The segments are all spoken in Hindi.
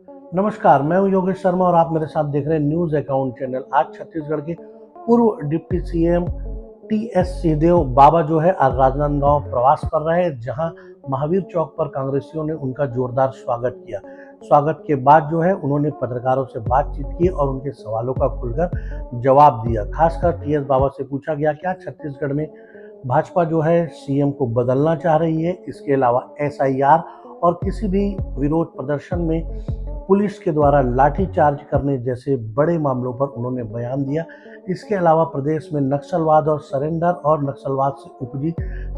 नमस्कार, मैं हूं योगेश शर्मा और आप मेरे साथ देख रहे हैं न्यूज अकाउंट चैनल। आज छत्तीसगढ़ के पूर्व डिप्टी सीएम टीएस सिंहदेव बाबा जो है आज राजनांदगांव प्रवास कर रहे हैं, जहां महावीर चौक पर कांग्रेसियों ने उनका जोरदार स्वागत किया। स्वागत के बाद जो है उन्होंने पत्रकारों से बातचीत की और उनके सवालों का खुलकर जवाब दिया। खासकर टीएस बाबा से पूछा गया क्या छत्तीसगढ़ में भाजपा जो है सीएम को बदलना चाह रही है। इसके अलावा एसआईआर और किसी भी विरोध प्रदर्शन में पुलिस के द्वारा लाठीचार्ज करने जैसे बड़े मामलों पर उन्होंने बयान दिया। इसके अलावा प्रदेश में नक्सलवाद और सरेंडर और नक्सलवाद से उपजी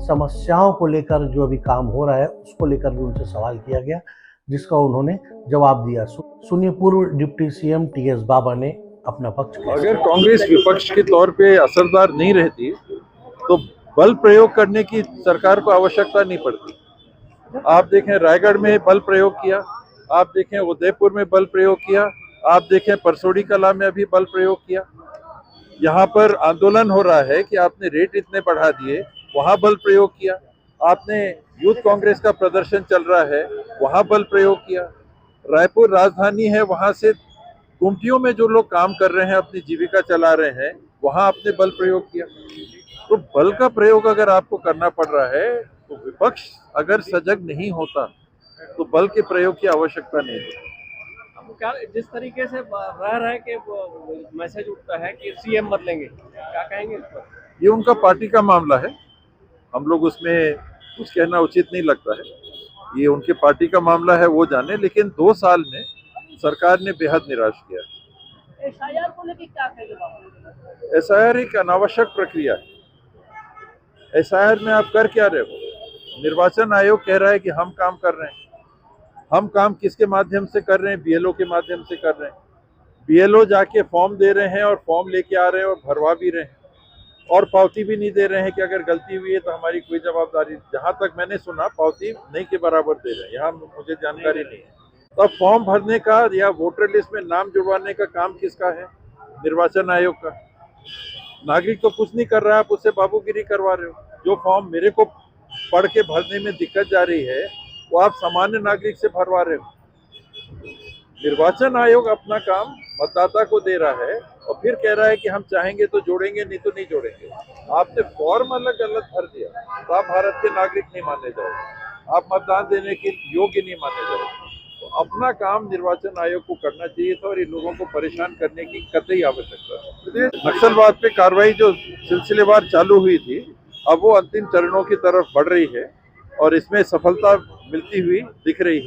समस्याओं को लेकर जो अभी काम हो रहा है उसको लेकर भी उनसे सवाल किया गया, जिसका उन्होंने जवाब दिया। सुनिए पूर्व डिप्टी सीएम टीएस बाबा ने अपना पक्ष। अगर कांग्रेस विपक्ष के तौर पे असरदार नहीं रहती तो बल प्रयोग करने की सरकार को आवश्यकता नहीं पड़ती। आप देखें रायगढ़ में बल प्रयोग किया, आप देखें उदयपुर में बल प्रयोग किया, आप देखें परसोड़ी कला में अभी बल प्रयोग किया। यहाँ पर आंदोलन हो रहा है कि आपने रेट इतने बढ़ा दिए, वहां बल प्रयोग किया। आपने यूथ कांग्रेस का प्रदर्शन चल रहा है, वहां बल प्रयोग किया। रायपुर राजधानी है, वहां से गुमटियों में जो लोग काम कर रहे हैं, अपनी जीविका चला रहे हैं, वहां आपने बल प्रयोग किया। तो बल का प्रयोग अगर आपको करना पड़ रहा है तो विपक्ष अगर सजग नहीं होता तो बल के प्रयोग की आवश्यकता नहीं है। क्या जिस तरीके से रह रहे कि मैसेज उठता है कि सीएम बदलेंगे, क्या कहेंगे इस पर? ये उनका पार्टी का मामला है, हम लोग उसमें कुछ कहना उचित नहीं लगता है। ये उनके पार्टी का मामला है, वो जाने। लेकिन 2 साल में सरकार ने बेहद निराश किया। एसआईआर को लेकर क्या कहेंगे? एसआईआर एक अनावश्यक प्रक्रिया है। एसआईआर में आप कर क्या रहे हो? निर्वाचन आयोग कह रहा है कि हम काम कर रहे हैं। हम काम किसके माध्यम से कर रहे हैं? बीएलओ के माध्यम से कर रहे हैं। बीएलओ जाके फॉर्म दे रहे हैं और फॉर्म लेके आ रहे हैं और भरवा भी रहे हैं और पावती भी नहीं दे रहे हैं कि अगर गलती हुई है तो हमारी कोई जवाबदारी। जहां तक मैंने सुना पावती नहीं के बराबर दे रहे हैं, यहाँ मुझे जानकारी नहीं है। तो अब फॉर्म भरने का या वोटर लिस्ट में नाम जुड़वाने का काम किसका है? निर्वाचन आयोग का। नागरिक तो कुछ नहीं कर रहा है, आप उससे बाबूगिरी करवा रहे हो। जो फॉर्म मेरे को पढ़ के भरने में दिक्कत जा रही है वो आप सामान्य नागरिक से भरवा रहे हो। निर्वाचन आयोग अपना काम मतदाता को दे रहा है और फिर कह रहा है कि हम चाहेंगे तो जोड़ेंगे, नहीं तो नहीं जोड़ेंगे। आपने फॉर्म अलग गलत भर दिया तो आप भारत के नागरिक नहीं माने जाओगे, आप मतदान देने के योग्य नहीं माने जाओगे। तो अपना काम निर्वाचन आयोग को करना चाहिए था और इन लोगों को परेशान करने की कतई आवश्यकता है। नक्सलवाद पे कार्रवाई जो सिलसिलेवार चालू हुई थी, अब वो अंतिम चरणों की तरफ बढ़ रही है और इसमें सफलता मिलती हुई दिख रही है।